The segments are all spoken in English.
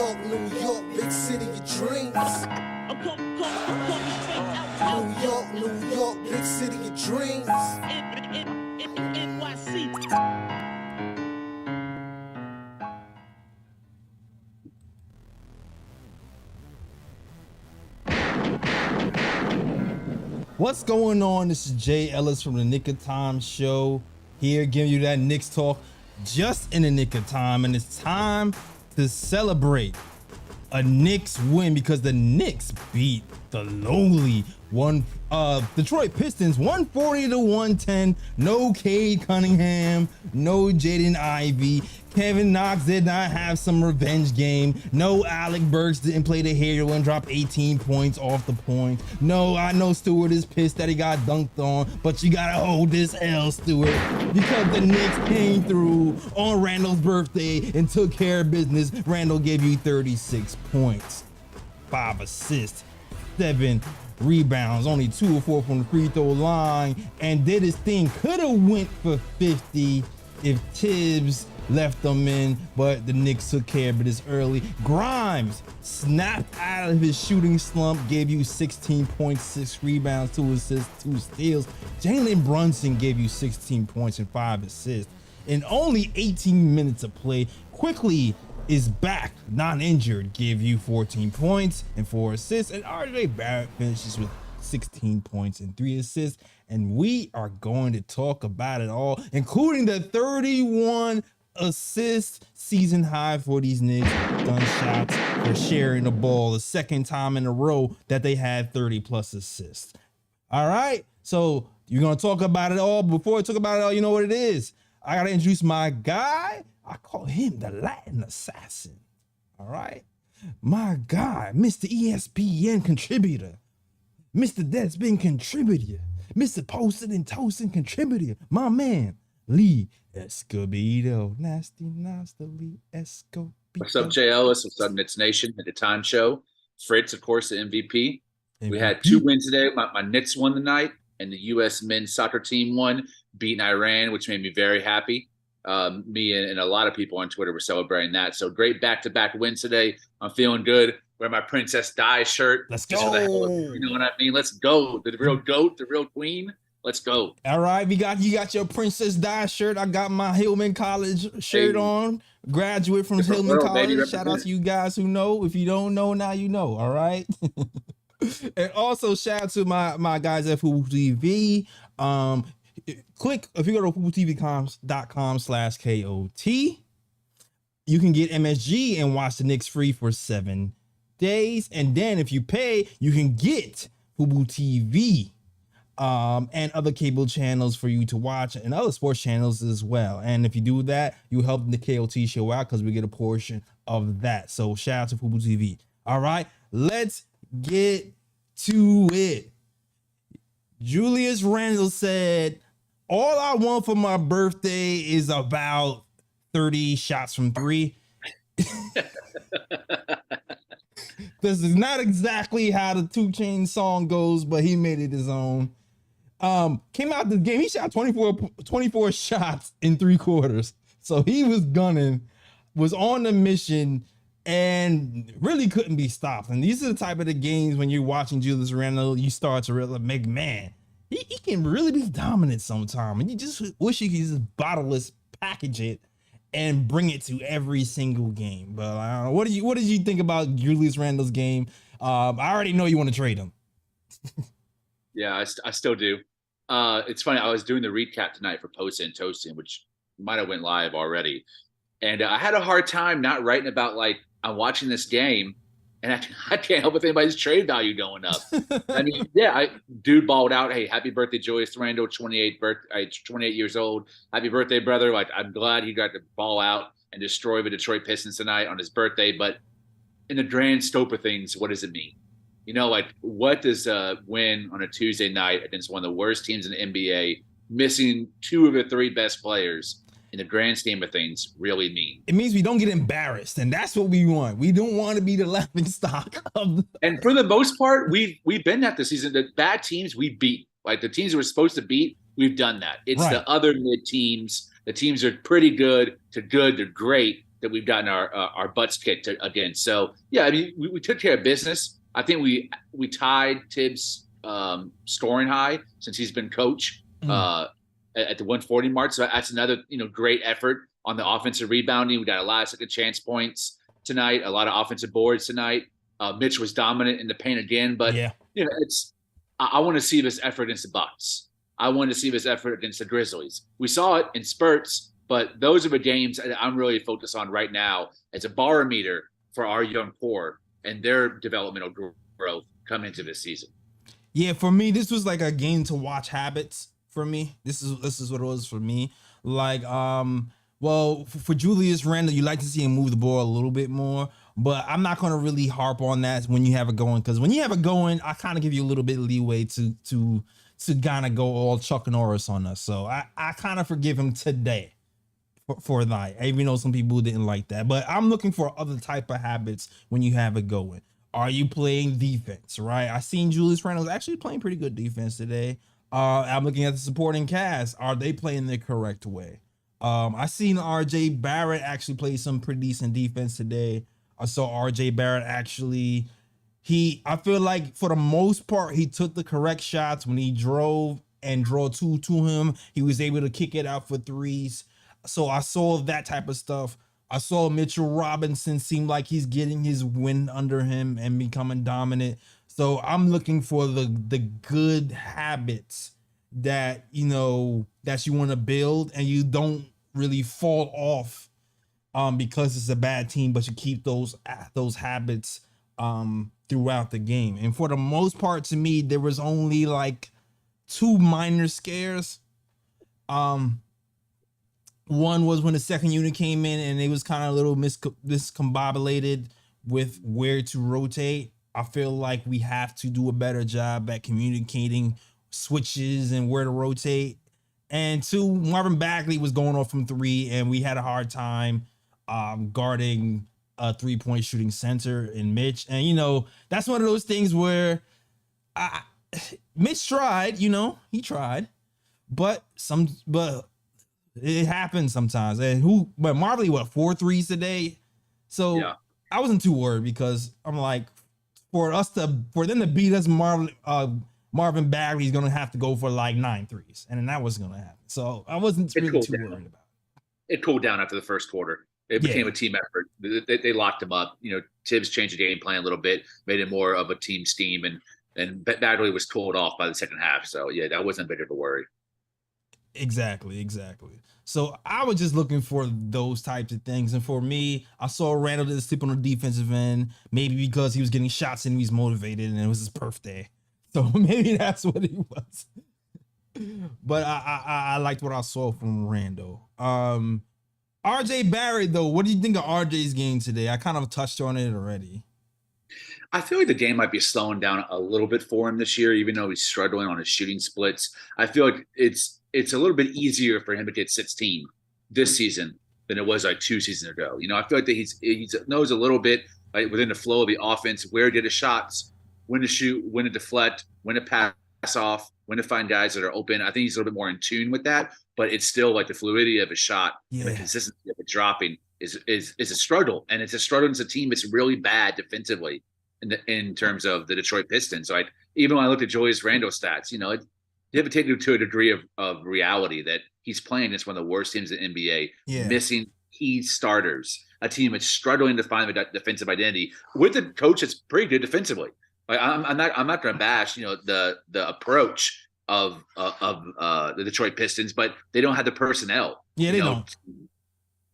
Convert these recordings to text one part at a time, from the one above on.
New York, big city of dreams. New York, big city of dreams. What's going on? This is Jay Ellis from the Knick Of Time Show, here giving you that Knicks talk just in the nick of time, and it's time to celebrate a Knicks win because the Knicks beat the lowly Detroit Pistons 140-110. No Cade Cunningham, no Jaden Ivey. Kevin Knox did not have some revenge game. No, Alec Burks didn't play the hero and drop 18 points off the point. No, I know Stewart is pissed that he got dunked on, but you gotta hold this L, Stewart, because the Knicks came through on Randall's birthday and took care of business. Randall gave you 36 points, 5 assists, 7 rebounds, only 2 or 4 from the free throw line, and did his thing. Could have went for 50 if Tibbs left them in, but the Knicks took care of it early. Grimes snapped out of his shooting slump, gave you 16 points, 6 rebounds, 2 assists, 2 steals. Jalen Brunson gave you 16 points and 5 assists in only 18 minutes of play. Quickly is back, non-injured, gave you 14 points and 4 assists, and RJ Barrett finishes with 16 points and 3 assists. And we are going to talk about it all, including the 31 assist season high for these Knicks. Gunshots for sharing the ball, the second time in a row that they had 30 plus assists. All right, so you're gonna talk about it all. Before I talk about it all, you know what it is. I gotta introduce my guy. I call him the Latin assassin. All right, my guy, Mr. ESPN contributor, Mr. Deadspin contributor, Mr. Posted and Toasting contributor, my man Lee Escobedo. Nasty Lee Escobedo. What's up, Jay Ellis? What's up, Knicks Nation? At the Time Show. Fritz, of course, the MVP. We had 2 wins today. My Knicks won tonight, and the U.S. men's soccer team won, beating Iran, which made me very happy. Me and a lot of people on Twitter were celebrating that. So great back-to-back wins today. I'm feeling good. Wear my Princess Di shirt. Let's go. Just for the hell of it, you know what I mean? Let's go. The real GOAT, the real queen. Let's go. All right, you got your Princess Di shirt. I got my Hillman College shirt on. Graduate from Hillman College. Baby, shout out to you guys who know. If you don't know, now you know. All right. And also shout out to my guys at Fubu TV. Click if you go to FubuTV.com/KOT. You can get MSG and watch the Knicks free for 7 days. And then if you pay, you can get Fubu TV. And other cable channels for you to watch, and other sports channels as well. And if you do that, you help the KOT show out because we get a portion of that. So shout out to Fubu TV. All right, let's get to it. Julius Randle said, all I want for my birthday is about 30 shots from 3. This is not exactly how the 2 Chainz song goes, but he made it his own. Came out the game, he shot 24 shots in 3 quarters. So he was gunning, was on the mission, and really couldn't be stopped. And these are the type of the games when you're watching Julius Randle, you start to really make, man, he can really be dominant sometime. And you just wish you could just bottle this, package it, and bring it to every single game. But I don't know. What did you think about Julius Randle's game? I already know you want to trade him. Yeah, I still do. It's funny. I was doing the recap tonight for Post and Toasting, which might have went live already. And I had a hard time not writing about, like, I'm watching this game, and I can't help but think about his trade value going up. I mean, yeah, dude balled out. Hey, happy birthday, Julius Randle, 28 years old. Happy birthday, brother. Like, I'm glad he got to ball out and destroy the Detroit Pistons tonight on his birthday. But in the grand scope of things, what does it mean? You know, like, what does a win on a Tuesday night against one of the worst teams in the NBA, missing 2 of the 3 best players, in the grand scheme of things, really mean? It means we don't get embarrassed, and that's what we want. We don't want to be the laughing stock of. And for the most part, we've been that this season. The bad teams we beat, like the teams that we're supposed to beat, we've done that. It's right. The other mid teams. The teams are pretty good to good. They're great. that we've gotten our butts kicked against. So yeah, I mean, we took care of business. I think we tied Tibbs' scoring high since he's been coach at the 140 mark. So that's another great effort on the offensive rebounding. We got a lot of second chance points tonight, a lot of offensive boards tonight. Mitch was dominant in the paint again, but I want to see this effort against the Bucks. I want to see this effort against the Grizzlies. We saw it in spurts, but those are the games that I'm really focused on right now as a barometer for our young core and their developmental growth coming into this season. Yeah, for me, this was like a game to watch habits for me. This is what it was for me. Like, well, for Julius Randle, you like to see him move the ball a little bit more, but I'm not going to really harp on that when you have it going, because when you have it going, I kind of give you a little bit of leeway to kind of go all Chuck Norris on us. So I kind of forgive him today for that, even though some people didn't like that. But I'm looking for other type of habits when you have it going. Are you playing defense, right? I seen Julius Randle actually playing pretty good defense today. I'm looking at the supporting cast. Are they playing the correct way? I seen RJ Barrett actually play some pretty decent defense today. I saw RJ Barrett actually, I feel like for the most part, he took the correct shots when he drove and draw two to him. He was able to kick it out for threes. So I saw that type of stuff. I saw Mitchell Robinson seem like he's getting his wind under him and becoming dominant. So I'm looking for the good habits that, that you want to build and you don't really fall off because it's a bad team, but you keep those habits throughout the game. And for the most part, to me, there was only like two minor scares. One was when the second unit came in and it was kind of a little miscombobulated with where to rotate. I feel like we have to do a better job at communicating switches and where to rotate. And two, Marvin Bagley was going off from three, and we had a hard time guarding a 3-point shooting center in Mitch. And, that's one of those things where Mitch tried, he tried, but it happens sometimes. But Marley, 4 threes today? So yeah. I wasn't too worried because I'm like, for them to beat us, Marvin Bagley's going to have to go for like 9 threes. And then that wasn't going to happen. So I wasn't really too worried about it. It cooled down after the first quarter. It became a team effort. They locked him up. Tibbs changed the game plan a little bit, made it more of a team scheme, and Bagley was cooled off by the second half. So yeah, that wasn't a bit of a worry. Exactly. So I was just looking for those types of things. And for me, I saw Randall did sleep on the defensive end, maybe because he was getting shots and he was motivated and it was his birthday. So maybe that's what he was. But I liked what I saw from Randall. RJ Barrett, though, what do you think of RJ's game today? I kind of touched on it already. I feel like the game might be slowing down a little bit for him this year, even though he's struggling on his shooting splits. I feel like it's a little bit easier for him to get 16 this season than it was like 2 seasons ago. I feel like that he knows a little bit within the flow of the offense where to get his shots, when to shoot, when to deflect, when to pass off, when to find guys that are open. I think he's a little bit more in tune with that, but it's still like the fluidity of his shot and the consistency of it dropping is a struggle. And it's a struggle against a team that's really bad defensively in terms of the Detroit Pistons. Like, even when I looked at Julius Randle stats, you have to take it to a degree of reality that he's playing against one of the worst teams in the NBA, missing key starters, a team that's struggling to find the defensive identity with a coach that's pretty good defensively. Like, I'm not going to bash, the approach of the Detroit Pistons, but they don't have the personnel. Yeah, they don't.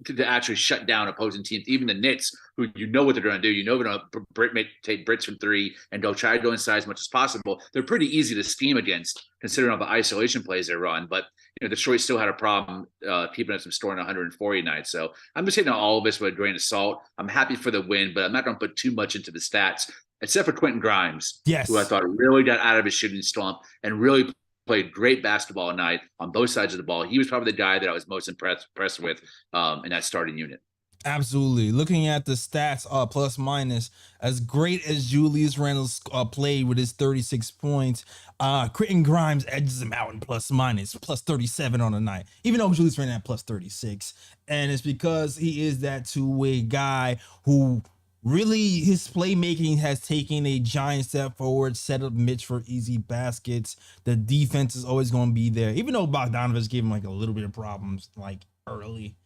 To actually shut down opposing teams, even the Knicks, who what they're going to do. They're going to take Brits from 3 and go try to go inside as much as possible. They're pretty easy to scheme against, considering all the isolation plays they run. But Detroit still had a problem keeping us from scoring 140 nights. So I'm just taking all of this with a grain of salt. I'm happy for the win, but I'm not going to put too much into the stats, except for Quentin Grimes, who I thought really got out of his shooting slump and really played great basketball tonight on both sides of the ball. He was probably the guy that I was most impressed with in that starting unit. Absolutely. Looking at the stats, plus minus, as great as Julius Randle played with his 36 points, Quentin Grimes edges him out in plus minus, plus 37 on the night, even though Julius Randle had plus 36. And it's because he is that two-way guy who really, his playmaking has taken a giant step forward, set up Mitch for easy baskets. The defense is always going to be there, even though Bogdanovich gave him like a little bit of problems like early.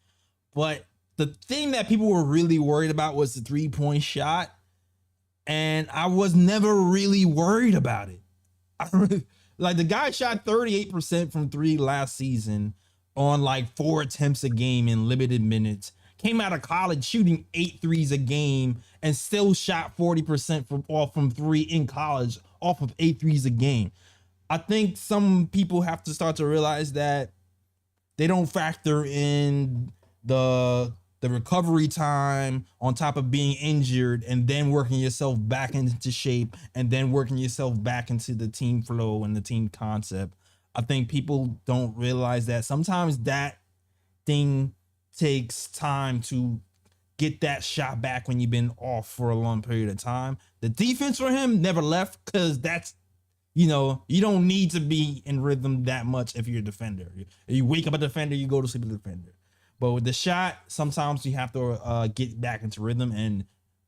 But the thing that people were really worried about was the 3-point shot. And I was never really worried about it. Like the guy shot 38% from three last season on like 4 attempts a game in limited minutes. Came out of college shooting 8 threes a game and still shot 40% from three in college off of 8 threes a game. I think some people have to start to realize that they don't factor in the recovery time on top of being injured and then working yourself back into shape and then working yourself back into the team flow and the team concept. I think people don't realize that sometimes that thing takes time to get that shot back when you've been off for a long period of time. The defense for him never left because that's, you don't need to be in rhythm that much if you're a defender. You wake up a defender, you go to sleep a defender. But with the shot, sometimes you have to get back into rhythm, and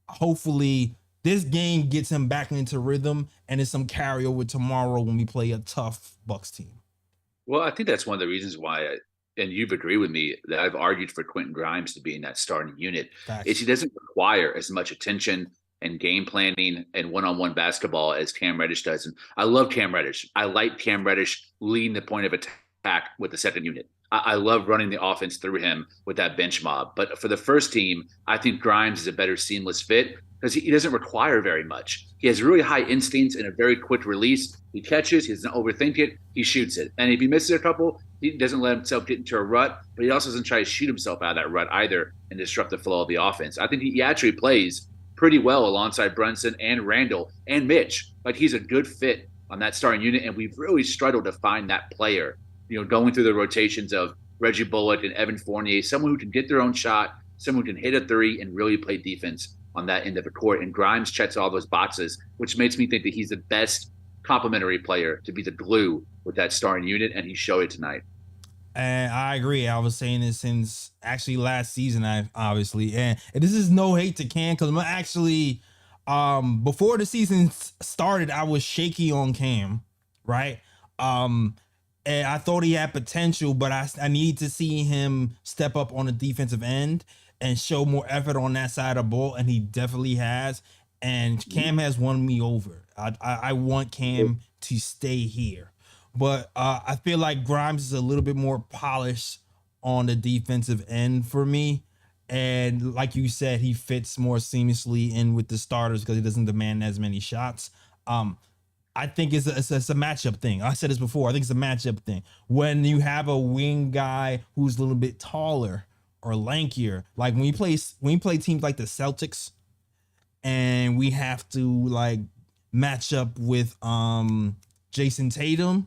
hopefully this game gets him back into rhythm, and it's some carryover tomorrow when we play a tough Bucks team. Well, I think that's one of the reasons why, and you've agreed with me, that I've argued for Quentin Grimes to be in that starting unit. Facts. Is he doesn't require as much attention and game planning and one-on-one basketball as Cam Reddish does. And I love Cam Reddish. I like Cam Reddish leading the point of attack with the second unit. I love running the offense through him with that bench mob. But for the first team, I think Grimes is a better seamless fit because he doesn't require very much. He has really high instincts and a very quick release. He catches, he doesn't overthink it, he shoots it. And if he misses a couple, he doesn't let himself get into a rut, but he also doesn't try to shoot himself out of that rut either and disrupt the flow of the offense. I think he actually plays pretty well alongside Brunson and Randall and Mitch. Like, he's a good fit on that starting unit, and we've really struggled to find that player, going through the rotations of Reggie Bullock and Evan Fournier, someone who can get their own shot, someone who can hit a three and really play defense on that end of the court. And Grimes checks all those boxes, which makes me think that he's the best complementary player to be the glue with that starting unit, and he showed it tonight. And I agree. I was saying this since actually last season, obviously. And this is no hate to Cam, because I'm actually, before the season started, I was shaky on Cam, right? And I thought he had potential, but I need to see him step up on the defensive end and show more effort on that side of the ball, and he definitely has. And Cam has won me over. I want Cam to stay here. But I feel like Grimes is a little bit more polished on the defensive end for me. And like you said, he fits more seamlessly in with the starters because he doesn't demand as many shots. I think it's a matchup thing. I said this before. I think it's a matchup thing. When you have a wing guy who's a little bit taller or lankier, like when we play teams like the Celtics, and we have to like match up with Jason Tatum,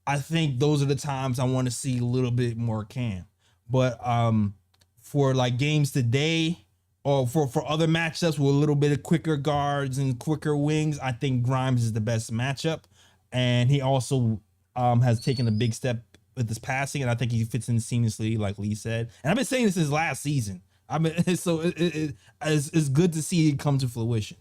I think those are the times I want to see a little bit more Cam. But for like games today, or for other matchups with a little bit of quicker guards and quicker wings, I think Grimes is the best matchup. And he also has taken a big step with his passing, and I think he fits in seamlessly, like Lee said. And I've been saying this since last season. So it's good to see it come to fruition,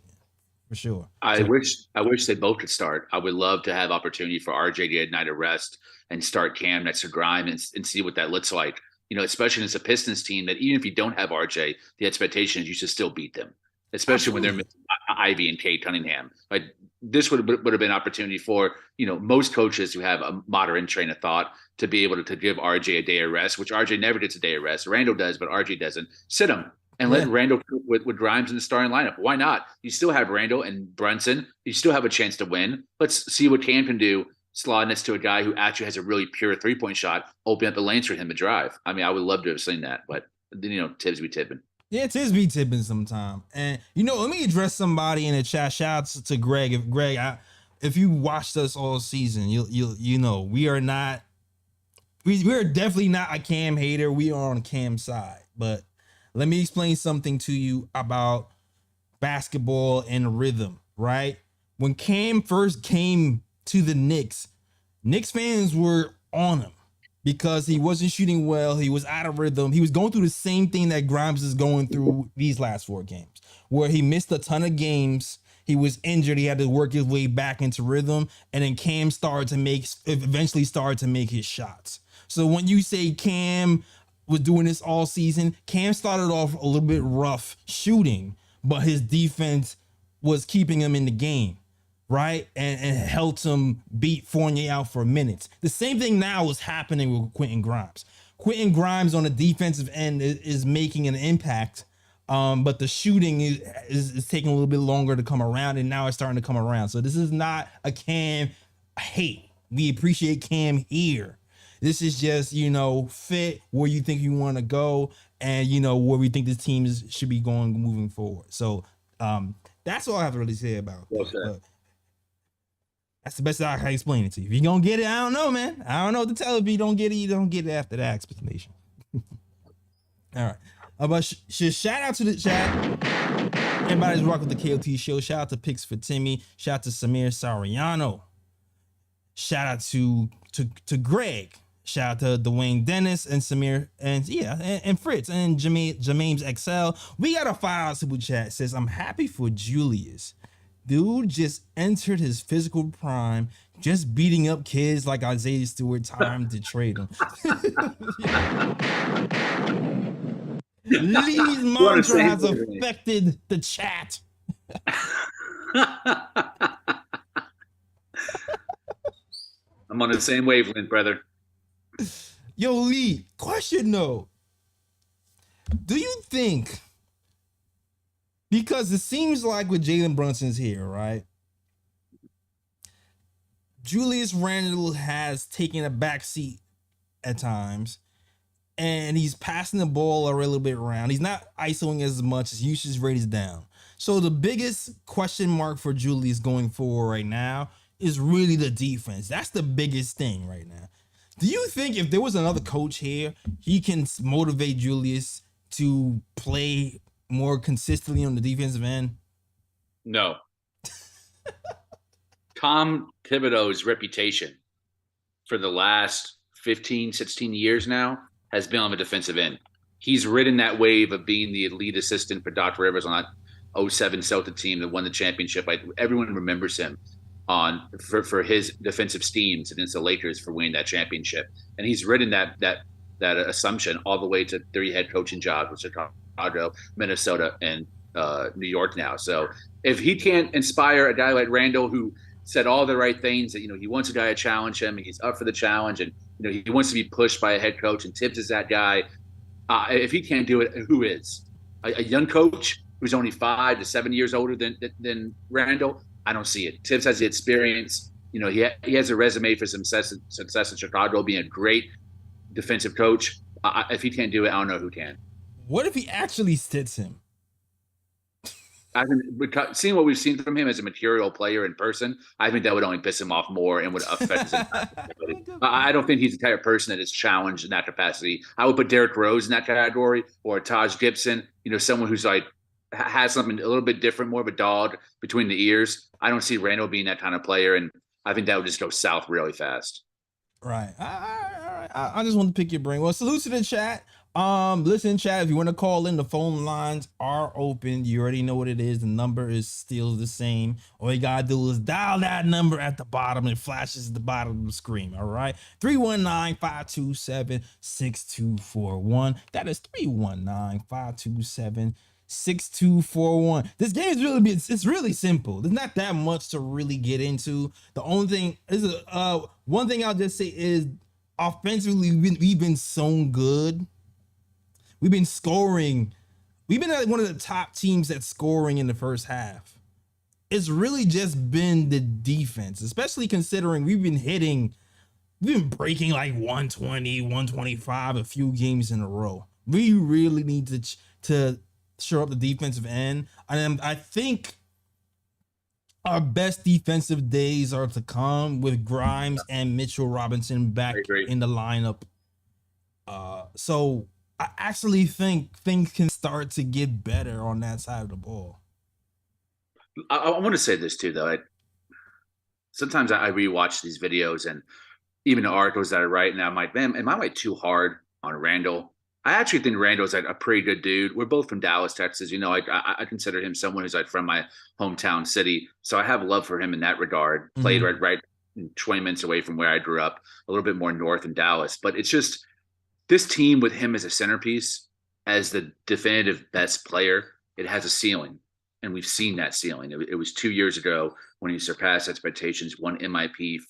for sure. I wish they both could start. I would love to have opportunity for RJ to get a night of rest and start Cam next to Grimes and see what that looks like. Especially as a Pistons team, that even if you don't have RJ, the expectation is you should still beat them, especially when they're missing Ivy and Kate Cunningham. Like, this would have been an opportunity for, most coaches who have a modern train of thought to be able to give RJ a day of rest, which RJ never gets a day of rest. Randall does, but RJ doesn't. Sit him and let Randall with Grimes in the starting lineup. Why not? You still have Randall and Brunson. You still have a chance to win. Let's see what Cam can do, slide next to a guy who actually has a really pure three-point shot, open up the lanes for him to drive. I mean, I would love to have seen that, but Tibbs be tipping. Yeah, Tibbs be tipping sometime. And let me address somebody in the chat. Shout out to Greg. If you watched us all season, you know we are definitely not a Cam hater. We are on Cam's side, but Let me explain something to you about basketball and rhythm, right? When Cam first came to the Knicks fans were on him because he wasn't shooting well. He was out of rhythm. He was going through the same thing that Grimes is going through these last 4 games, where he missed a ton of games. He was injured. He had to work his way back into rhythm. And then Cam eventually started to make his shots. So when you say Cam was doing this all season, Cam started off a little bit rough shooting, but his defense was keeping him in the game, right? And helped him beat Fournier out for minutes. The same thing now is happening with Quentin Grimes. Quentin Grimes on the defensive end is making an impact, but the shooting is taking a little bit longer to come around, and now it's starting to come around. So this is not a Cam hate. We appreciate Cam here. This is just, fit where you think you want to go and, where we think this team should be going moving forward. So that's all I have to really say about it. But that's the best I can explain it to you. If you're going to get it, I don't know, man. I don't know what to tell you. If you don't get it, you don't get it after that explanation. All right. But shout out to the chat. Everybody's rocking the KOT show. Shout out to Picks for Timmy. Shout out to Samir Sariano. Shout out to Greg. Shout out to Dwayne Dennis and Samir and Fritz and James XL. We got a $5 super chat. Says, I'm happy for Julius. Dude just entered his physical prime, just beating up kids like Isaiah Stewart. Time to trade him. Lee's mantra has affected the chat. I'm on the same wavelength, brother. Yo, Lee, question though. Do you think, because it seems like with Jalen Brunson's here, right? Julius Randle has taken a backseat at times, and he's passing the ball a little bit around. He's not isoing as much. His usage rate is down. So the biggest question mark for Julius going forward right now is really the defense. That's the biggest thing right now. Do you think if there was another coach here, he can motivate Julius to play more consistently on the defensive end? No. Tom Thibodeau's reputation for the last 15, 16 years now has been on the defensive end. He's ridden that wave of being the lead assistant for Doc Rivers on that 07 Celtic team that won the championship. Everyone remembers him for his defensive schemes against the Lakers for winning that championship. And he's ridden that assumption all the way to 3 head coaching jobs with Chicago, Minnesota, and New York now. So if he can't inspire a guy like Randall, who said all the right things, that he wants a guy to challenge him, and he's up for the challenge, and he wants to be pushed by a head coach, and Tibbs is that guy. If he can't do it, who is? A young coach who's only 5 to 7 years older than Randall? I don't see it. Tibbs has the experience. He has a resume for success in Chicago, being a great defensive coach. If he can't do it, I don't know who can. What if he actually sits him? I think, seeing what we've seen from him as a material player in person, I think that would only piss him off more and would affect his ability. I don't think he's the type of person that is challenged in that capacity. I would put Derrick Rose in that category, or Taj Gibson, someone who's has something a little bit different, more of a dog between the ears. I don't see Randall being that kind of player, and I think that would just go south really fast. Right. I just want to pick your brain. Well, salute to the chat. Listen, chat, if you want to call in, the phone lines are open. You already know what it is. The number is still the same. All you gotta do is dial that number at the bottom. It flashes at the bottom of the screen. All right. 319-527-6241. That is 319-527-6241. This game is it's really simple. There's not that much to really get into. The only thing is one thing I'll just say is offensively we've been so good. We've been scoring. We've been one of the top teams at scoring in the first half. It's really just been the defense, especially considering we've been breaking like 120, 125 a few games in a row. We really need to shore up the defensive end. And I think our best defensive days are to come with Grimes and Mitchell Robinson back in the lineup. So I actually think things can start to get better on that side of the ball. I want to say this too, though. Sometimes I rewatch these videos and even the articles that I write, and I'm like, man, am I like too hard on Randall? I actually think Randall's like a pretty good dude. We're both from Dallas, Texas. Like I consider him someone who's like from my hometown city, so I have love for him in that regard. Played Hmm. right 20 minutes away from where I grew up, a little bit more north in Dallas. But it's just this team with him as a centerpiece, as the definitive best player, it has a ceiling. And we've seen that ceiling. It was 2 years ago when he surpassed expectations, won MIP,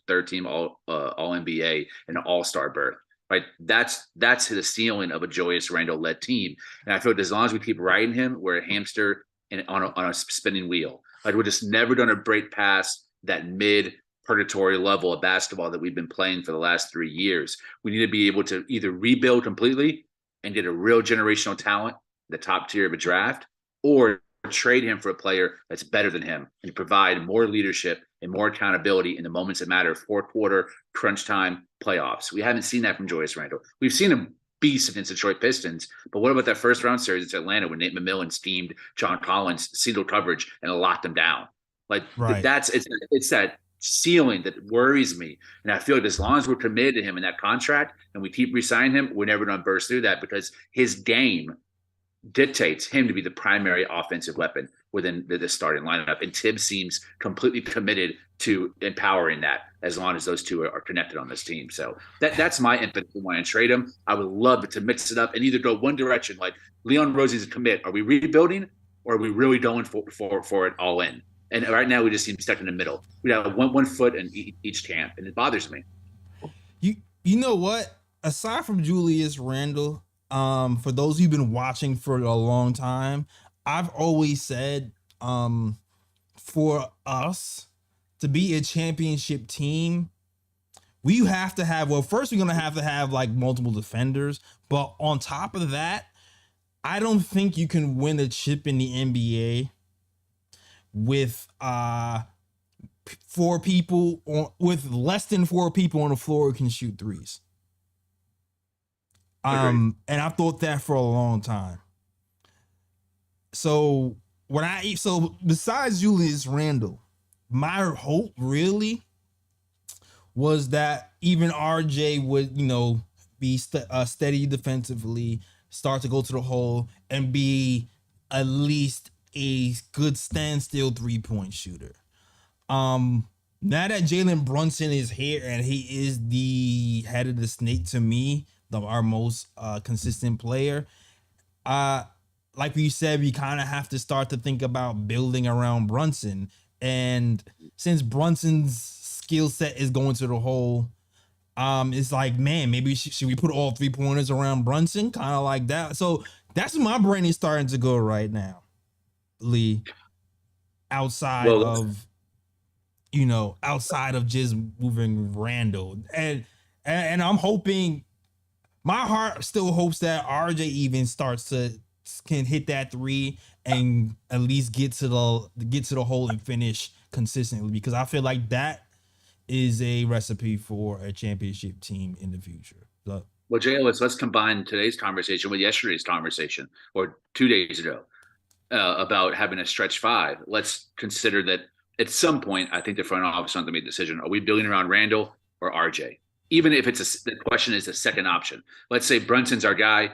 third team all NBA, and an all star berth. Right, that's the ceiling of a Julius Randle led team, and I feel like as long as we keep riding him, we're a hamster and on a spinning wheel. Like we're just never going to break past that mid purgatory level of basketball that we've been playing for the last 3 years. We need to be able to either rebuild completely and get a real generational talent, the top tier of a draft, or trade him for a player that's better than him and provide more leadership and more accountability in the moments that matter, fourth quarter, crunch time, playoffs. We haven't seen that from Julius Randle. We've seen him beast against the Detroit Pistons, but what about that first round series in Atlanta when Nate McMillan schemed John Collins single coverage and locked him down? Like Right. that's it's that ceiling that worries me. And I feel like as long as we're committed to him in that contract and we keep re-signing him, we're never going to burst through that because his game dictates him to be the primary offensive weapon within the starting lineup. And Tibbs seems completely committed to empowering that as long as those two are connected on this team. So that's my impetus to want to trade him. I would love to mix it up and either go one direction, like Leon Rosie's a commit. Are we rebuilding or are we really going for it all in? And right now we just seem stuck in the middle. We have one foot in each camp, and it bothers me. You know what? Aside from Julius Randle, for those who've been watching for a long time, I've always said, for us to be a championship team, we have to have, well, first we're gonna have to have like multiple defenders, but on top of that, I don't think you can win a chip in the NBA with four people with less than four people on the floor who can shoot threes. Agreed. And I thought that for a long time. So besides Julius Randle, my hope really was that even RJ would, be steady defensively, start to go to the hole, and be at least a good standstill 3-point shooter. Now that Jalen Brunson is here and he is the head of the snake to me, our most consistent player, like we said, we kind of have to start to think about building around Brunson. And since Brunson's skill set is going to the hole, it's like, man, maybe should we put all 3-pointers around Brunson? Kind of like that. So that's where my brain is starting to go right now, Lee. Outside Well, of outside of just moving Randall, and I'm hoping, my heart still hopes that RJ even can hit that three and at least get to the hole and finish consistently, because I feel like that is a recipe for a championship team in the future. So, well, Jay, let's combine today's conversation with yesterday's conversation or 2 days ago about having a stretch five. Let's consider that at some point, I think the front office has to make a decision. Are we building around Randall or RJ? Even if the question is the second option. Let's say Brunson's our guy.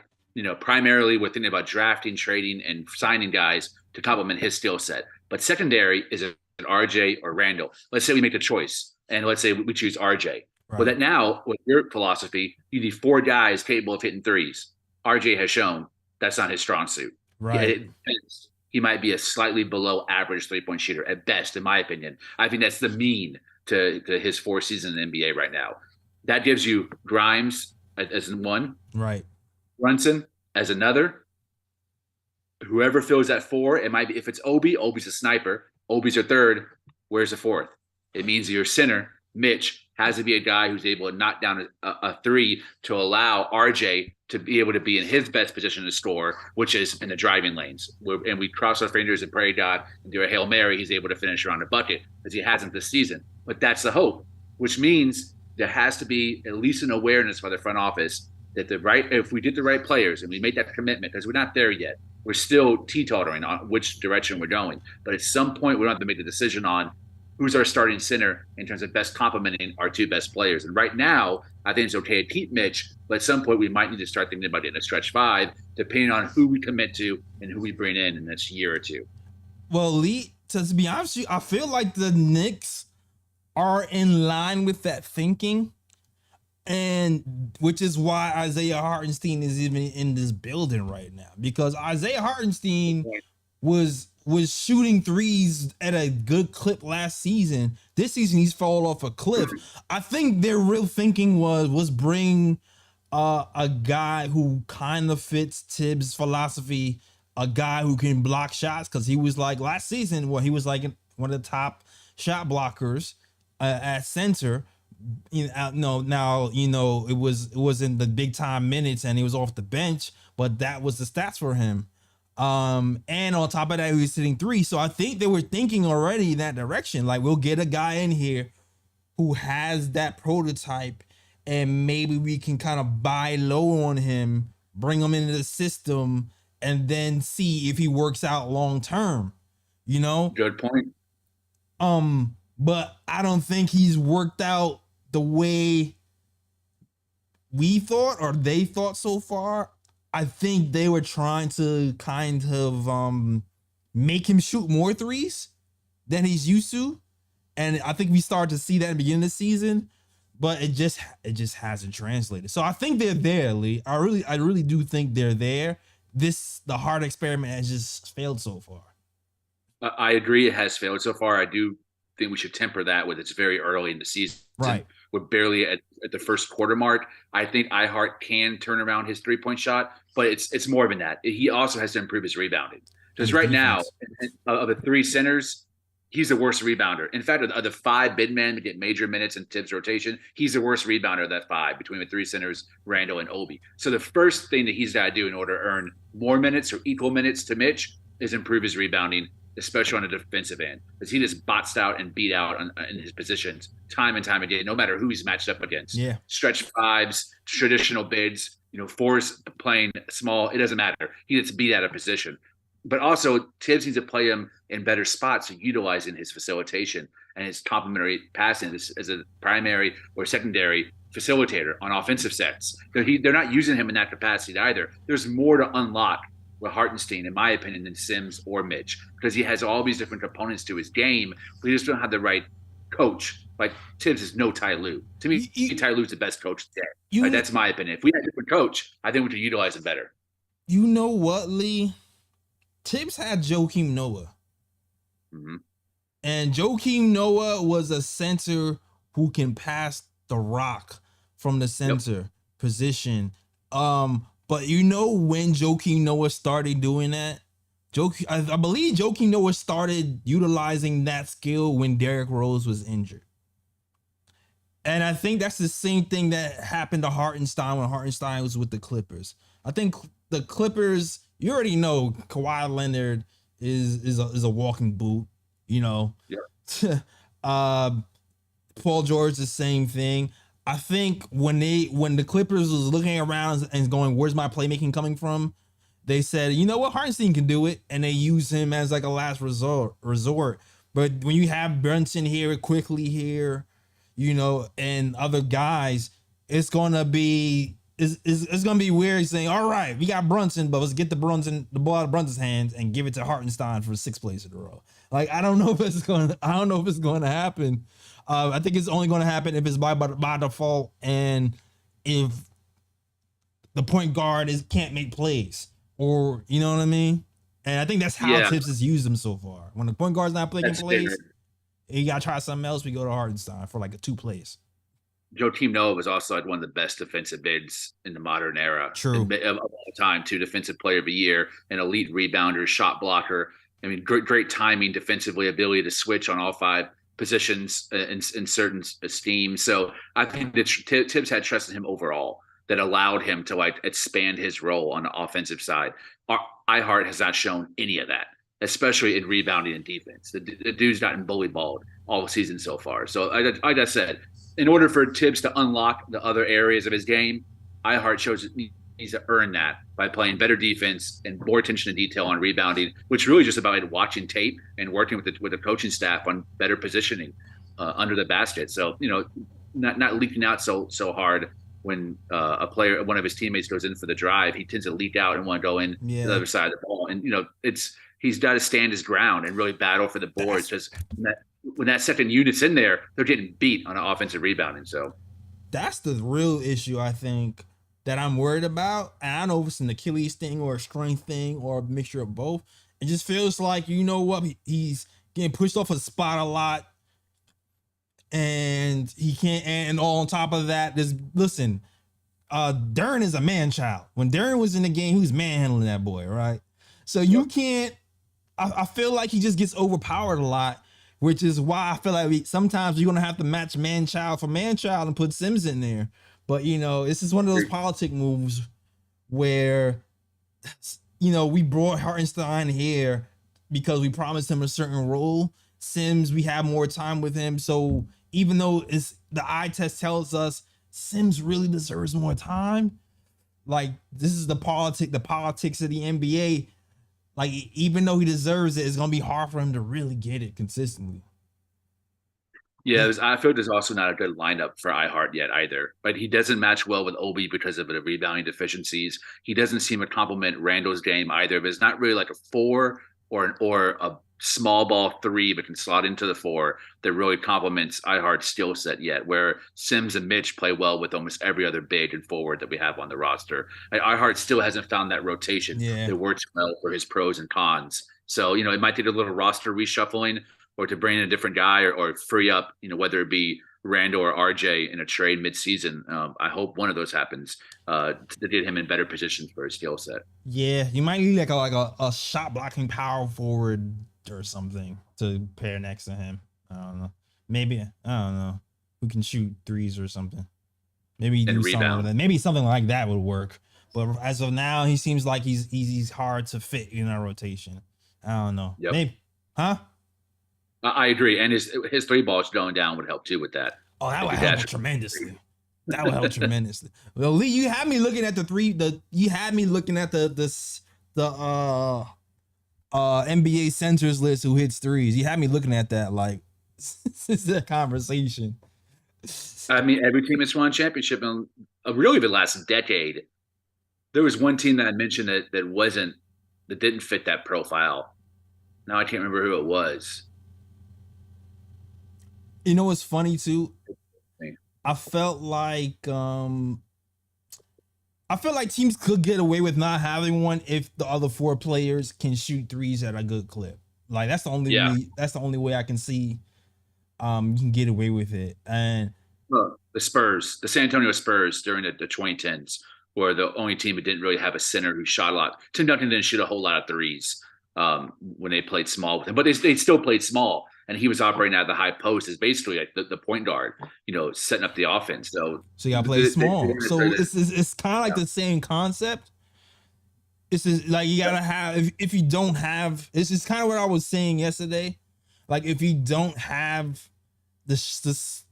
Primarily we're thinking about drafting, trading, and signing guys to complement his skill set. But secondary is an RJ or Randall. Let's say we make the choice, and let's say we choose RJ. Well, right, that now, with your philosophy, you need four guys capable of hitting threes. RJ has shown that's not his strong suit. right. He might be a slightly below average 3-point shooter at best, in my opinion. I think that's the mean to his 4 seasons in the NBA right now. That gives you Grimes as one, Right. Brunson as another. Whoever fills that 4, it might be, if it's Obi's a sniper. Obi's your third. Where's the fourth? It means your center, Mitch, has to be a guy who's able to knock down a 3 to allow RJ to be able to be in his best position to score, which is in the driving lanes. And we cross our fingers and pray God and do a Hail Mary, he's able to finish around the bucket, as he hasn't this season. But that's the hope, which means there has to be at least an awareness by the front office that if we did the right players and we made that commitment, because we're not there yet, we're still teetotering on which direction we're going. But at some point, we don't have to make a decision on who's our starting center in terms of best complementing our two best players. And right now, I think it's okay to keep Mitch, but at some point, we might need to start thinking about it in a stretch five, depending on who we commit to and who we bring in the next year or two. Well, Lee, to be honest with you, I feel like the Knicks are in line with that thinking, and which is why Isaiah Hartenstein is even in this building right now, because Isaiah Hartenstein was shooting threes at a good clip last season. This season he's fallen off a cliff. I think their real thinking was bring a guy who kind of fits Tibbs' philosophy, a guy who can block shots, because he was like last season, well, he was like one of the top shot blockers at center. Now it wasn't the big time minutes and he was off the bench, but that was the stats for him. And on top of that, he was sitting three. So I think they were thinking already in that direction. Like, we'll get a guy in here who has that prototype, and maybe we can kind of buy low on him, bring him into the system, and then see if he works out long term. Good point. But I don't think he's worked out the way we thought or they thought so far. I think they were trying to kind of make him shoot more threes than he's used to. And I think we started to see that in the beginning of the season, but it just hasn't translated. So I think they're there, Lee. I really do think they're there. The hard experiment has just failed so far. I agree it has failed so far. I do think we should temper that with it's very early in the season. Right. We're barely at the first quarter mark. I think iHeart can turn around his three-point shot, but it's more than that. He also has to improve his rebounding. Because right now, of the three centers, he's the worst rebounder. In fact, of the five big men that get major minutes in Tibbs' rotation, he's the worst rebounder of that five between the three centers, Randall and Obi. So the first thing that he's got to do in order to earn more minutes or equal minutes to Mitch is improve his rebounding, especially on the defensive end, because he just boxed out and beat out in his positions time and time again, no matter who he's matched up against. Yeah. Stretch fives, traditional bigs, fours playing small, it doesn't matter. He gets beat out of position. But also, Tibbs needs to play him in better spots, utilizing his facilitation and his complementary passing as a primary or secondary facilitator on offensive sets. They're not using him in that capacity either. There's more to unlock with Hartenstein, in my opinion, than Sims or Mitch, because he has all these different components to his game, but he just don't have the right coach. Like, Tibbs is no Ty Lue. To me, Ty Lue's the best coach today. That's my opinion. If we had a different coach, I think we could utilize him better. You know what, Lee? Tibbs had Joakim Noah. Mm-hmm. And Joakim Noah was a center who can pass the rock from the center position. But when Joakim Noah started doing that, I believe Joakim Noah started utilizing that skill when Derrick Rose was injured. And I think that's the same thing that happened to Hartenstein when Hartenstein was with the Clippers. I think the Clippers, you already know Kawhi Leonard is a walking boot, Yeah. Paul George, the same thing. I think when the Clippers was looking around and going, where's my playmaking coming from? They said, you know what, Hartenstein can do it, and they use him as like a last resort. But when you have Brunson here, Quickly here, and other guys, it's gonna be weird saying, all right, we got Brunson, but let's get the ball out of Brunson's hands and give it to Hartenstein for 6 plays in a row. Like, I don't know if it's going to happen. I think it's only going to happen if it's by default, and if the point guard can't make plays, or you know what I mean. And I think that's how Tibbs has used them so far. When the point guard's not making plays, you got to try something else. We go to Hartenstein for like 2 plays. Joakim Noah was also like one of the best defensive bigs in the modern era. True. Of all time, too. Defensive player of the year, an elite rebounder, shot blocker. I mean, great timing defensively, ability to switch on all 5 positions in certain esteem. So I think that Tibbs had trust in him overall that allowed him to like expand his role on the offensive side. iHeart has not shown any of that, especially in rebounding and defense. The dude's gotten bully balled all season so far. So like I said, in order for Tibbs to unlock the other areas of his game, iHeart shows it needs to earn that by playing better defense and more attention to detail on rebounding, which really just about watching tape and working with the coaching staff on better positioning under the basket. So not leaking out so hard when one of his teammates goes in for the drive. He tends to leak out and want to go in to the other side of the ball, and he's got to stand his ground and really battle for the boards because when that second unit's in there, they're getting beat on offensive rebounding. So that's the real issue, I think, that I'm worried about. And I don't know if it's an Achilles thing or a strength thing or a mixture of both. It just feels like, he's getting pushed off a spot a lot. And he can't, and all on top of that, Duren is a man child. When Duren was in the game, he was manhandling that boy, right? So you can't, I feel like he just gets overpowered a lot, which is why I feel like sometimes you're going to have to match man child for man child and put Sims in there. But, this is one of those politic moves where, we brought Hartenstein here because we promised him a certain role. Sims, we have more time with him. So even though the eye test tells us Sims really deserves more time, like this is the politics of the NBA. Like, even though he deserves it, it's going to be hard for him to really get it consistently. Yeah, I feel there's also not a good lineup for iHeart yet either. But he doesn't match well with Obi because of the rebounding deficiencies. He doesn't seem to complement Randall's game either. But it's not really like a 4 or a small ball 3, but can slot into the 4 that really complements iHeart's skill set yet. Where Sims and Mitch play well with almost every other big and forward that we have on the roster. iHeart still hasn't found that rotation that works well for his pros and cons. So it might take a little roster reshuffling, or to bring in a different guy or free up, whether it be Randall or RJ in a trade midseason. I hope one of those happens to get him in better positions for his skill set. Yeah, you might need like a shot blocking power forward or something to pair next to him. I don't know. Maybe, I don't know, who can shoot threes or something. Maybe do something like that. Maybe something like that would work. But as of now, he seems like he's hard to fit in our rotation. I don't know. Yep. Maybe, huh? I agree, and his 3 balls going down would help too with that. Oh, that would help tremendously. That would help tremendously. Well, Lee, you had me looking at the NBA centers list who hits threes. You had me looking at that like since that conversation. I mean, every team has won a championship in really the last decade. There was one team that I mentioned that didn't fit that profile. Now I can't remember who it was. What's funny too? I felt like teams could get away with not having one if the other 4 players can shoot threes at a good clip. Like that's the only way. That's the only way I can see you can get away with it. And the San Antonio Spurs during the 2010s were the only team that didn't really have a center who shot a lot. Tim Duncan didn't shoot a whole lot of threes when they played small with him, but they still played small. And he was operating out of the high post as basically like the point guard, setting up the offense. So you got to play small. So it's kind of like the same concept. It's just like you got to have, if you don't have, this is kind of what I was saying yesterday. Like if you don't have this this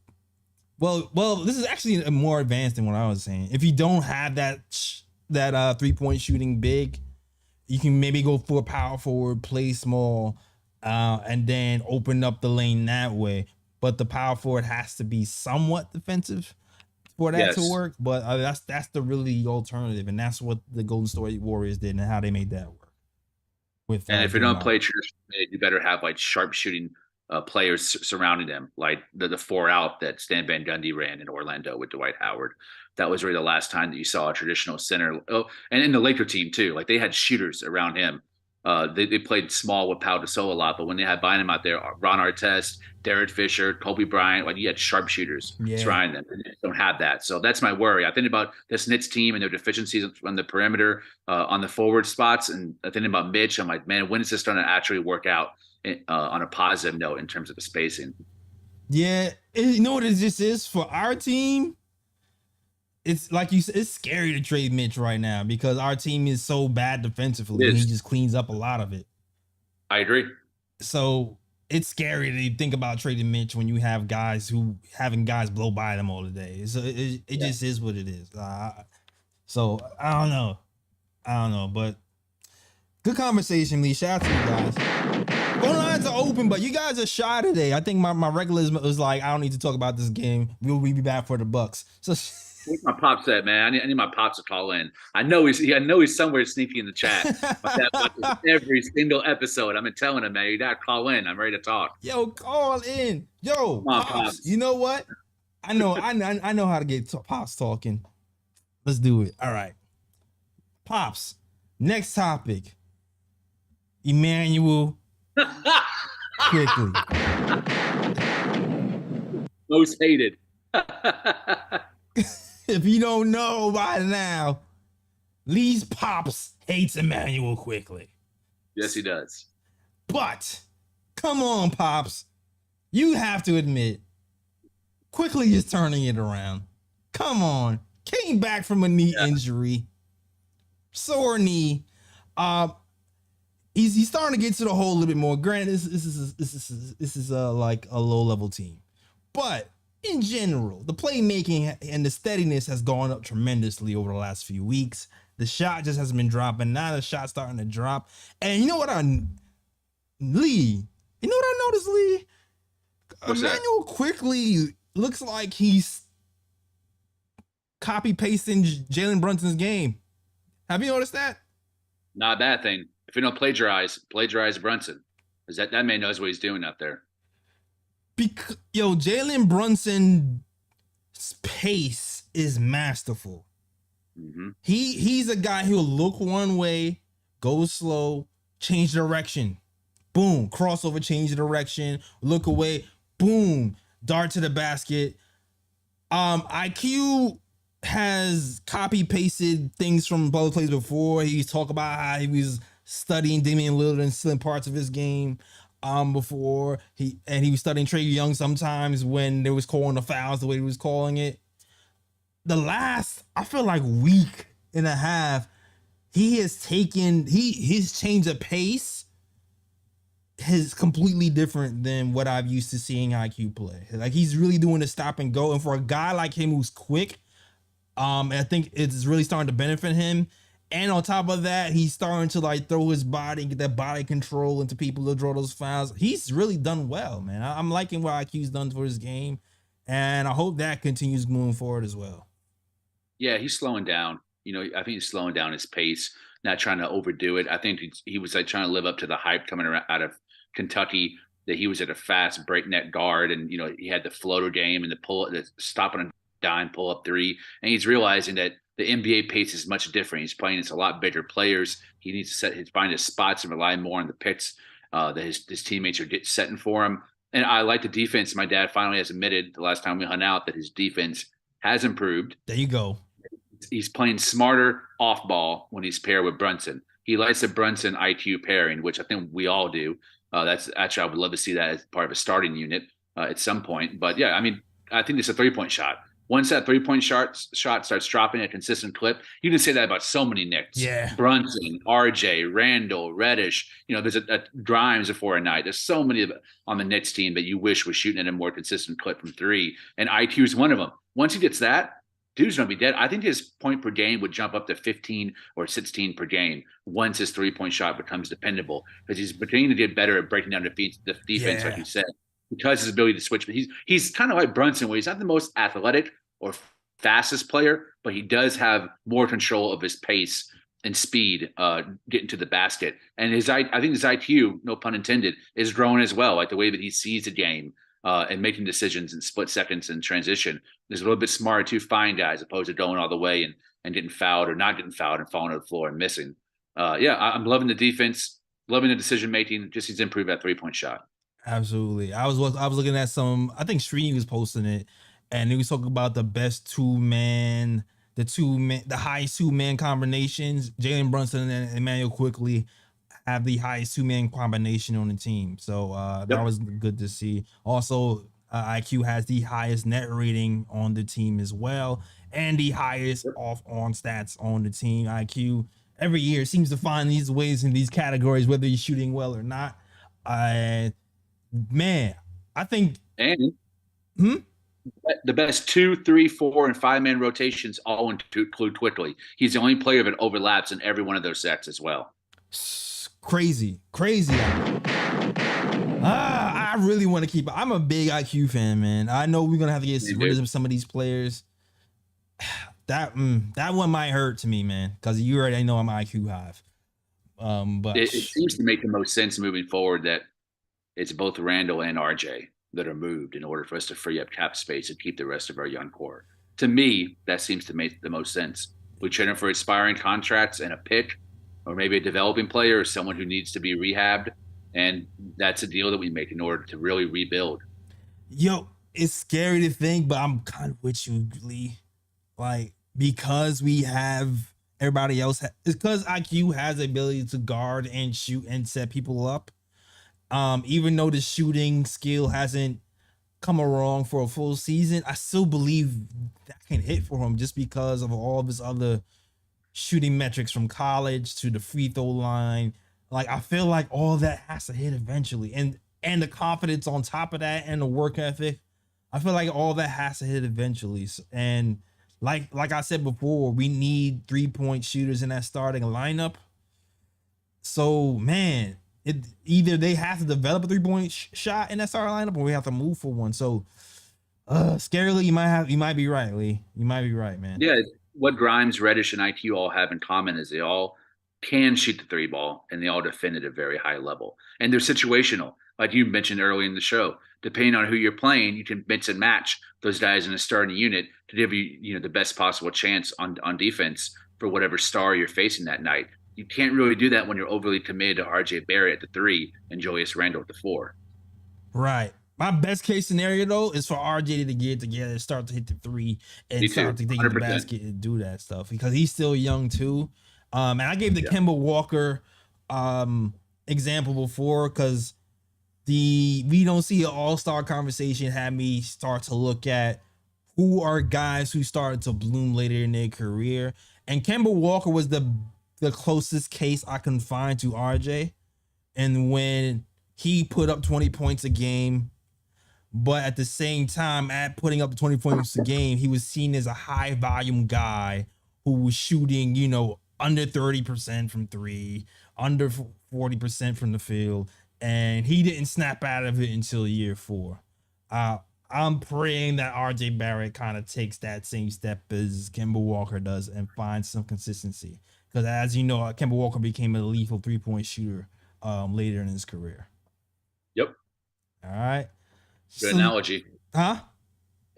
is actually more advanced than what I was saying. If you don't have that 3-point shooting big, you can maybe go for a power forward, play small, and then open up the lane that way. But the power forward has to be somewhat defensive for that to work. But that's the really alternative, and that's what the Golden State Warriors did and how they made that work. And if you don't play traditional, you better have like sharp shooting players surrounding them, like the 4 out that Stan Van Gundy ran in Orlando with Dwight Howard. That was really the last time that you saw a traditional center. Oh, and in the Laker team too, like they had shooters around him. They played small with Pau Gasol a lot, but when they had Bynum out there, Ron Artest, Derek Fisher, Kobe Bryant, like you had sharpshooters surrounding them, and they don't have that. So that's my worry. I think about this Knicks team and their deficiencies on the perimeter, on the forward spots, and I think about Mitch. I'm like, man, when is this going to actually work out on a positive note in terms of the spacing? Yeah, you know what it just is for our team? It's like you said, it's scary to trade Mitch right now because our team is so bad defensively and he just cleans up a lot of it. I agree. So it's scary to think about trading Mitch when you have having guys blow by them all the day. So it just is what it is. So I don't know, but good conversation, Lee. Shout out to you guys. Phone lines are open, but you guys are shy today. I think my regulars was like, I don't need to talk about this game. We'll be back for the Bucks. So Where's my pops at, man? I need my pops to call in. I know he's somewhere sneaky in the chat. My dad watches every single episode. I've been telling him, man, you gotta call in. I'm ready to talk. Yo, call in. Yo, Come on, pops. You know what? I know how to get pops talking. Let's do it. All right, pops. Next topic. Emmanuel quickly. Most hated. If you don't know by now, Lee's pops hates Emmanuel quickly. Yes, he does. But come on, pops. You have to admit, quickly is turning it around. Come on. Came back from a knee injury. Sore knee. He's starting to get to the hole a little bit more. Granted, this is like a low level team, but in general, the playmaking and the steadiness has gone up tremendously over the last few weeks. The shot just hasn't been dropping. Now the shot's starting to drop. And you know what Lee? You know what I noticed, Lee? What's Emmanuel quickly looks like he's copy pasting Jalen Brunson's game. Have you noticed that? Not a bad thing. If you don't plagiarize Brunson. Because that man knows what he's doing out there. Jalen Brunson's pace is masterful. Mm-hmm. He's a guy who'll look one way, go slow, change direction. Boom, crossover, change direction, look away, boom, dart to the basket. IQ has copy pasted things from other plays before. He's talked about how he was studying Damian Lillard in certain parts of his game before he was studying Trae Young sometimes when they was calling the fouls the way he was calling it. The last, I feel like week and a half, his change of pace is completely different than what I've used to seeing IQ play. Like he's really doing the stop and go, and for a guy like him who's quick, I think it's really starting to benefit him. And on top of that, he's starting to like throw his body and get that body control into people to draw those fouls. He's really done well, man. I'm liking what IQ's done for his game, and I hope that continues moving forward as well. Yeah, he's slowing down. I think he's slowing down his pace, not trying to overdo it. I think he was like trying to live up to the hype coming out of Kentucky that he was at a fast breakneck guard, and he had the floater game and the stop on a dime, pull up three, and he's realizing that the NBA pace is much different. He's playing against a lot bigger players. He needs to find his spots and rely more on the picks that his teammates are setting for him. And I like the defense. My dad finally has admitted the last time we hung out that his defense has improved. There you go. He's playing smarter off ball when he's paired with Brunson. He likes the Brunson IQ pairing, which I think we all do. That's actually, I would love to see that as part of a starting unit at some point. But yeah, I mean, I think it's a 3-point shot. Once that 3-point shot starts dropping at a consistent clip, you can say that about so many Knicks. Yeah. Brunson, RJ, Randall, Reddish. There's a Grimes before a night. There's so many on the Knicks team that you wish was shooting at a more consistent clip from three. And IQ is one of them. Once he gets that, dude's going to be dead. I think his point per game would jump up to 15 or 16 per game once his 3-point shot becomes dependable, because he's beginning to get better at breaking down the defense, like you said, because his ability to switch. But he's kind of like Brunson, where he's not the most athletic or fastest player, but he does have more control of his pace and speed getting to the basket. And I think his IQ, no pun intended, is growing as well, like the way that he sees the game. And making decisions in split seconds and transition is a little bit smarter to find guys, opposed to going all the way and getting fouled or not getting fouled and falling to the floor and missing. I'm loving the defense, loving the decision making. Just needs to improve that 3-point shot. Absolutely. I was looking at some. I think Srini was posting it, and he was talking about the best the highest 2-man combinations. Jalen Brunson and Emmanuel quickly have the highest 2-man combination on the team. So that was good to see. Also, IQ has the highest net rating on the team as well, and the highest off-on stats on the team. IQ every year seems to find these ways in these categories, whether he's shooting well or not. Man, I think. And The best 2, 3, 4, and 5-man rotations all include quickly. He's the only player that overlaps in every one of those sets as well. Crazy. I really want to keep. I'm a big IQ fan, man. I know we're gonna have to get rid of some of these players. That one might hurt to me, man, because you already know I'm IQ hive. But it seems to make the most sense moving forward that it's both Randall and RJ that are moved in order for us to free up cap space and keep the rest of our young core. To me, that seems to make the most sense. We trade them for expiring contracts and a pick, or maybe a developing player or someone who needs to be rehabbed. And that's a deal that we make in order to really rebuild. Yo, it's scary to think, but I'm kind of with you, Lee. Like, because we have everybody else, it's because IQ has the ability to guard and shoot and set people up. Even though the shooting skill hasn't come along for a full season, I still believe that can hit for him just because of all of his other shooting metrics from college to the free throw line. Like, I feel like all that has to hit eventually, and the confidence on top of that, and the work ethic. I feel like all that has to hit eventually. And like I said before, we need 3-point shooters in that starting lineup. So, man, either they have to develop a 3-point shot in that starting lineup, or we have to move for one. So, scarily, you might be right, Lee. You might be right, man. Yeah, what Grimes, Reddish, and IQ all have in common is they all can shoot the 3 ball, and they all defend at a very high level. And they're situational, like you mentioned early in the show. Depending on who you're playing, you can mix and match those guys in a starting unit to give you, the best possible chance on defense for whatever star you're facing that night. You can't really do that when you're overly committed to RJ Barrett at the 3 and Julius Randle at the 4. Right. My best case scenario, though, is for RJ to get together, start to hit the 3, and start to take the basket and do that stuff, because he's still young too. And I gave the Kemba Walker example before, because we don't see an all-star conversation had me start to look at who are guys who started to bloom later in their career. And Kemba Walker was the closest case I can find to RJ. And when he put up 20 points a game, but at the same time, at putting up 20 points a game, he was seen as a high volume guy who was shooting, under 30% from 3, under 40% from the field. And he didn't snap out of it until year 4. I'm praying that RJ Barrett kind of takes that same step as Kemba Walker does and finds some consistency. Because as you know, Kemba Walker became a lethal 3-point shooter later in his career. Yep. All right. Good analogy. Huh?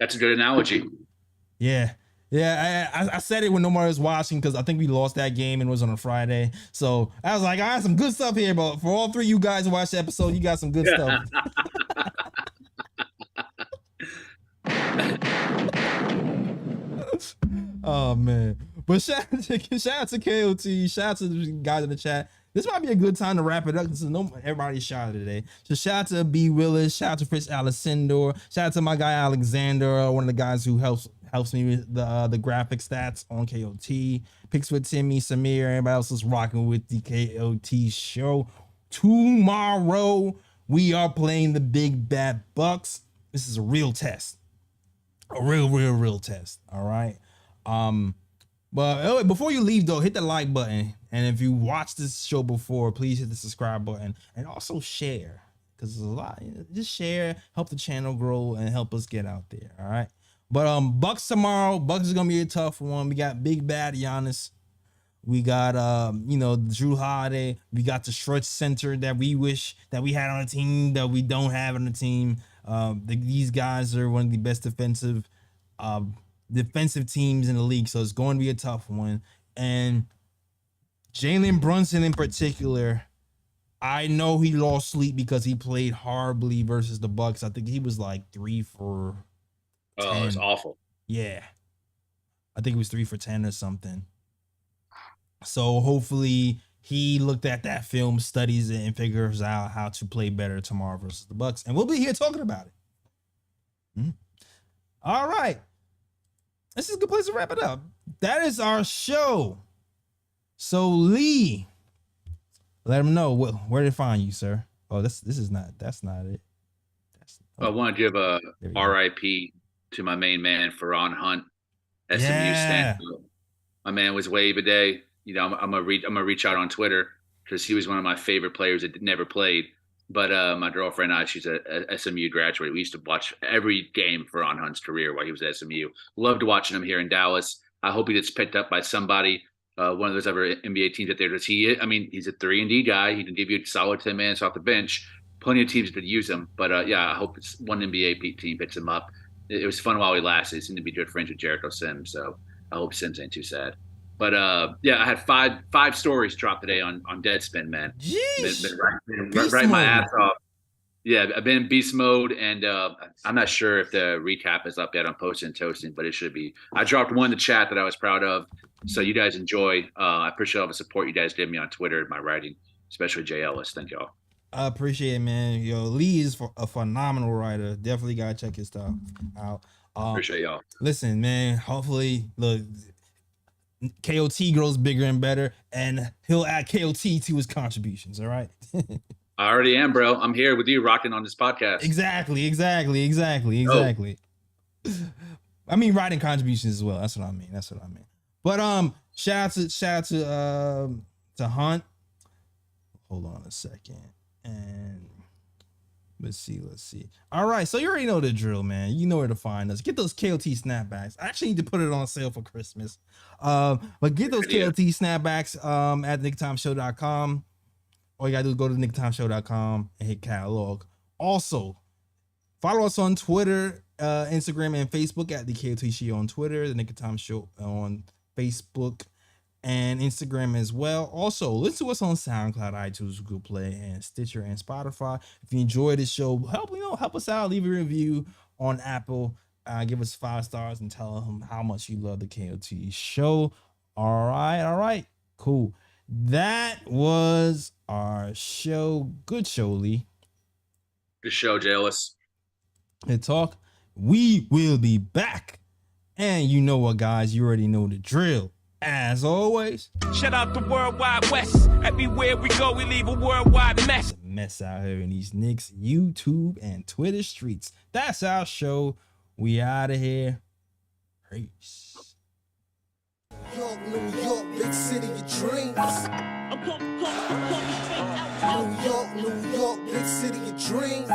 That's a good analogy. Yeah. Yeah, I said it when nobody was watching, because I think we lost that game and it was on a Friday. So I was like, I have some good stuff here, but for all 3 of you guys who watched the episode, you got some good stuff. Oh, man. But shout out to KOT, shout out to the guys in the chat. This might be a good time to wrap it up, because everybody's shouted today. So shout out to B. Willis, shout out to Chris Alessandro, shout out to my guy Alexander, one of the guys who helps me with the graphic stats on KOT. Picks with Timmy, Samir, everybody else is rocking with the KOT show. Tomorrow, we are playing the Big Bad Bucks. This is a real test. A real test. All right. But before you leave, though, hit the like button. And if you watched this show before, please hit the subscribe button and also share, because there's a lot. Just share, help the channel grow, and help us get out there. All right. But Bucks tomorrow. Bucks is gonna be a tough one. We got Big Bad Giannis. We got Drew Holiday. We got the stretch center that we wish that we had on the team that we don't have on the team. These guys are one of the best defensive teams in the league, so it's going to be a tough one. And Jalen Brunson in particular, I know he lost sleep because he played horribly versus the Bucks. I think he was like 3 for 10. Oh, it was awful. Yeah. I think it was 3 for 10 or something. So hopefully he looked at that film, studies it, and figures out how to play better tomorrow versus the Bucks. And we'll be here talking about it. All right. This is a good place to wrap it up. That is our show. So Lee, let them know where to find you, sir. Oh, that's not it. I want to give a RIP to my main man, Ferran Hunt, SMU Yeah. stand. My man was wave a day. You know, I'm gonna reach out on Twitter because he was one of my favorite players that never played. But my girlfriend and I, she's a SMU graduate. We used to watch every game for Ferran Hunt's career while he was at SMU. Loved watching him here in Dallas. I hope he gets picked up by somebody, one of those other NBA teams out there. Does he? I mean, he's a 3-and-D guy. He can give you a solid 10 minutes off the bench. Plenty of teams could use him. But yeah, I hope it's one NBA team picks him up. It was fun while he lasted. He seemed to be good friends with Jericho Sims, so I hope Sims ain't too sad. But yeah, I had five stories dropped today on Deadspin, man. Jeez. Been writing my ass off. Yeah, I've been in beast mode, and I'm not sure if the recap is up yet on Posting and Toasting, but it should be. I dropped one in the chat that I was proud of, so you guys enjoy. I appreciate all the support you guys give me on Twitter and my writing, especially Jay Ellis. Thank y'all. I appreciate it, man. Yo, Lee is a phenomenal writer. Definitely gotta check his stuff out. Appreciate y'all. Listen, man. Hopefully, look, KOT grows bigger and better, and he'll add KOT to his contributions. All right. I already am, bro. I'm here with you, rocking on this podcast. Exactly. I mean, writing contributions as well. That's what I mean. But shout out to Hunt. Hold on a second. And let's see. All right, so you already know the drill, man. You know where to find us. Get those KOT snapbacks. I actually need to put it on sale for Christmas. But get those KOT snapbacks at nicktimeshow.com. All you gotta do is go to nicktimeshow.com and hit catalog. Also, follow us on Twitter, Instagram, and Facebook at the KOT Show on Twitter, the Knick of Time Show on Facebook and Instagram as well. Also, listen to us on SoundCloud, iTunes, Google Play, and Stitcher and Spotify. If you enjoy this show, help us out. Leave a review on Apple. Give us 5 stars and tell them how much you love the KOT show. All right, cool. That was our show. Good show, Lee. Good show, Jay Ellis. Good talk. We will be back. And you know what, guys? You already know the drill. As always, shout out the Worldwide West. Everywhere we go, we leave a worldwide mess. It's a mess out here in these Knicks YouTube and Twitter streets. That's our show. We out of here. Peace. York, New York, big city of dreams. New York, big city of dreams.